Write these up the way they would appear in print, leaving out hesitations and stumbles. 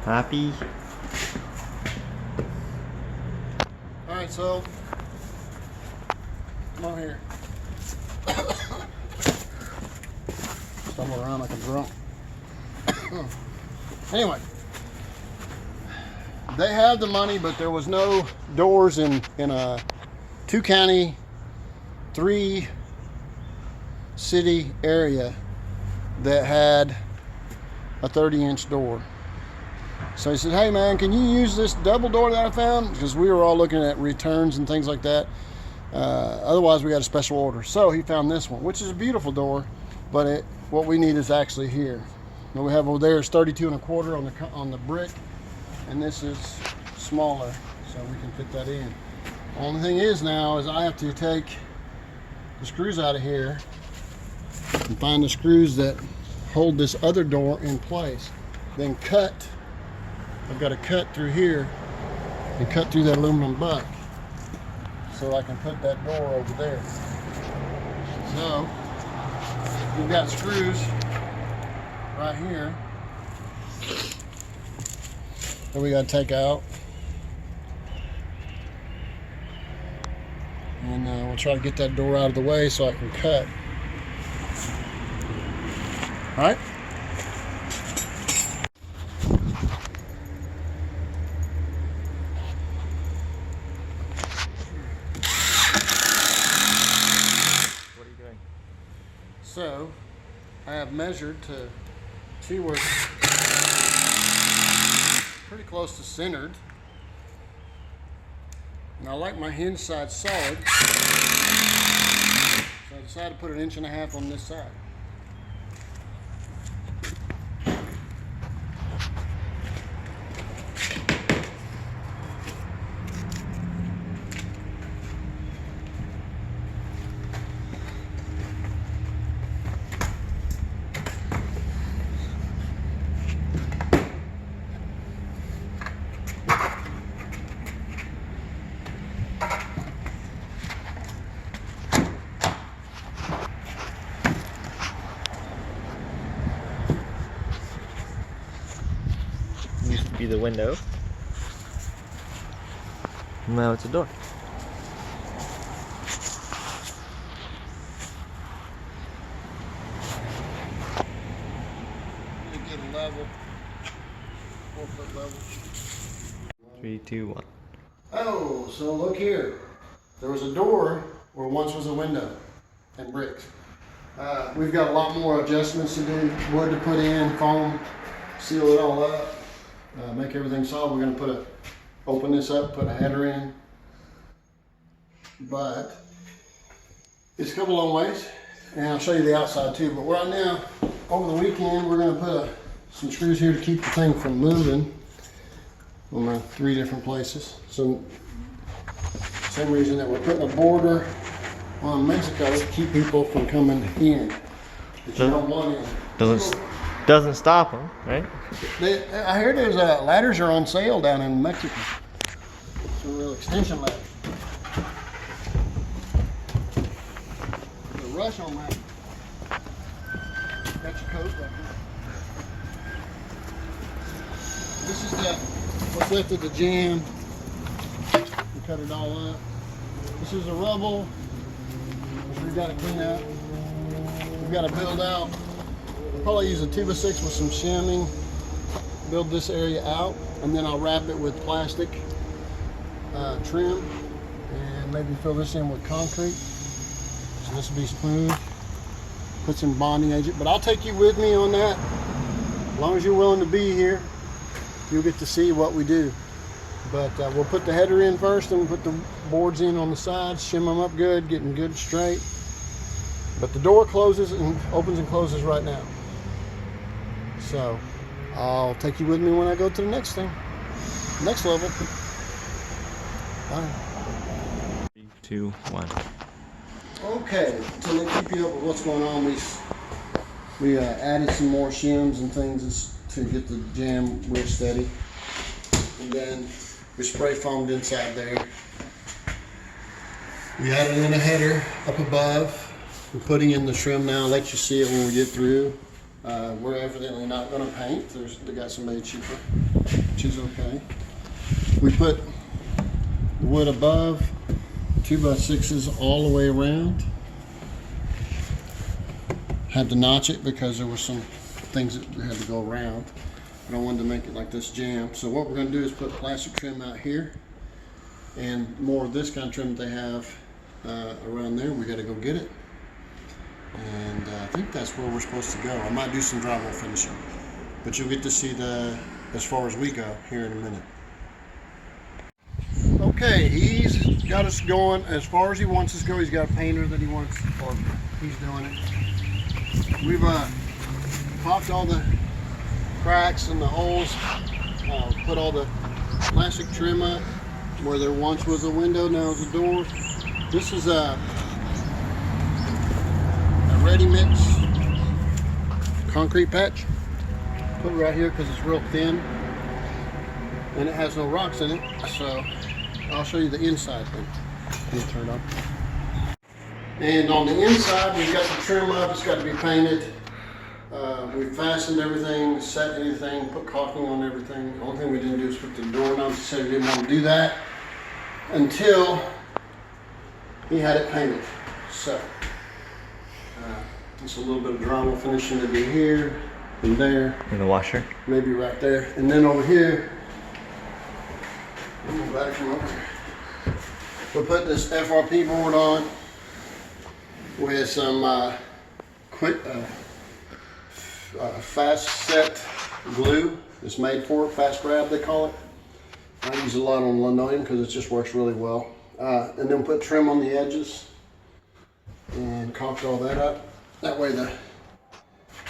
Happy. All right, so come on here. Stumble around like a drunk. Anyway, they had the money, but there was no doors in a 2-county, 3-city area that had a 30-inch door. So he said, hey man, can you use this double door that I found? Because we were all looking at returns and things like that. Otherwise we got a special order. So he found this one, which is a beautiful door, but what we need is actually here. What we have over there is 32 1/4 on the brick, and this is smaller, so we can fit that in. Only thing is now is I have to take the screws out of here and find the screws that hold this other door in place. Then I've got to cut through here and cut through that aluminum butt so I can put that door over there. So we've got screws right here that we got to take out, and we'll try to get that door out of the way so I can cut. All right. What are you doing? So I have measured to see where it's pretty close to centered. And I like my hinge side solid, so I decided to put 1.5 inches on this side. Used to be the window. Now it's a door. You get a level, 4-foot level. 3, 2, 1. Oh, so look here. There was a door where once was a window and bricks. We've got a lot more adjustments to do, wood to put in, foam, seal it all up, make everything solid. We're gonna open this up, put a header in. But it's come a long ways, and I'll show you the outside too. But right now, over the weekend, we're gonna put some screws here to keep the thing from moving on my 3 different places. So same reason that we're putting a border on Mexico to keep people from coming in that you don't want in. Doesn't stop them, right? I hear there's ladders are on sale down in Mexico. Some real extension ladders. There's a rush on that. Got your coat back here. This is what's left of the jam. We cut it all up. This is the rubble, which we've got to clean up. We've got to build out. We'll probably use a 2x6 with some shimming. Build this area out, and then I'll wrap it with plastic trim, and maybe fill this in with concrete. So this will be smooth. Put some bonding agent, but I'll take you with me on that. As long as you're willing to be here, you'll get to see what we do. But we'll put the header in first, and we'll put the boards in on the sides, shim them up good, getting good straight. But the door closes and opens and closes right now. So I'll take you with me when I go to the next thing, next level. Bye. 3, 2, 1. Okay, to keep you up with what's going on, we added some more shims and things to get the jam real steady. And then we spray foamed inside there. We added in a header up above. I'm putting in the trim now. I'll let you see it when we get through. We're evidently not going to paint. They got somebody cheaper, which is okay. We put the wood above, 2x6s all the way around. Had to notch it because there were some things that had to go around. I don't want to make it like this jam. So what we're going to do is put plastic trim out here, and more of this kind of trim that they have around there. We got to go get it, and I think that's where we're supposed to go. I might do some drywall finishing, but you'll get to see as far as we go here in a minute. Okay, he's got us going as far as he wants us to go. He's got a painter that he wants, or he's doing it. We've popped all the cracks and the holes, put all the plastic trim up. Where there once was a window, now is a door. This is a ready mix concrete patch. Put it right here because it's real thin and it has no rocks in it. So I'll show you the inside thing. Let me turn it up. And on the inside, we've got the trim up. It's got to be painted. We fastened everything, set anything, put caulking on everything. The only thing we didn't do is put the doorknobs. He said he didn't want to do that until he had it painted. So just a little bit of drywall finishing to be here and there. In the washer. Maybe right there. And then over here, I'm glad to come over here. We'll put this FRP board on with some quick fast set glue. It's made for it, fast grab they call it. I use a lot on linoleum because it just works really well. And then put trim on the edges and caulked all that up. That way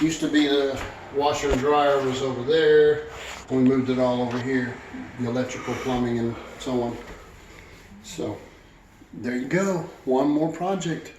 used to be the washer and dryer was over there. We moved it all over here, the electrical, plumbing, and so on. So there you go, one more project.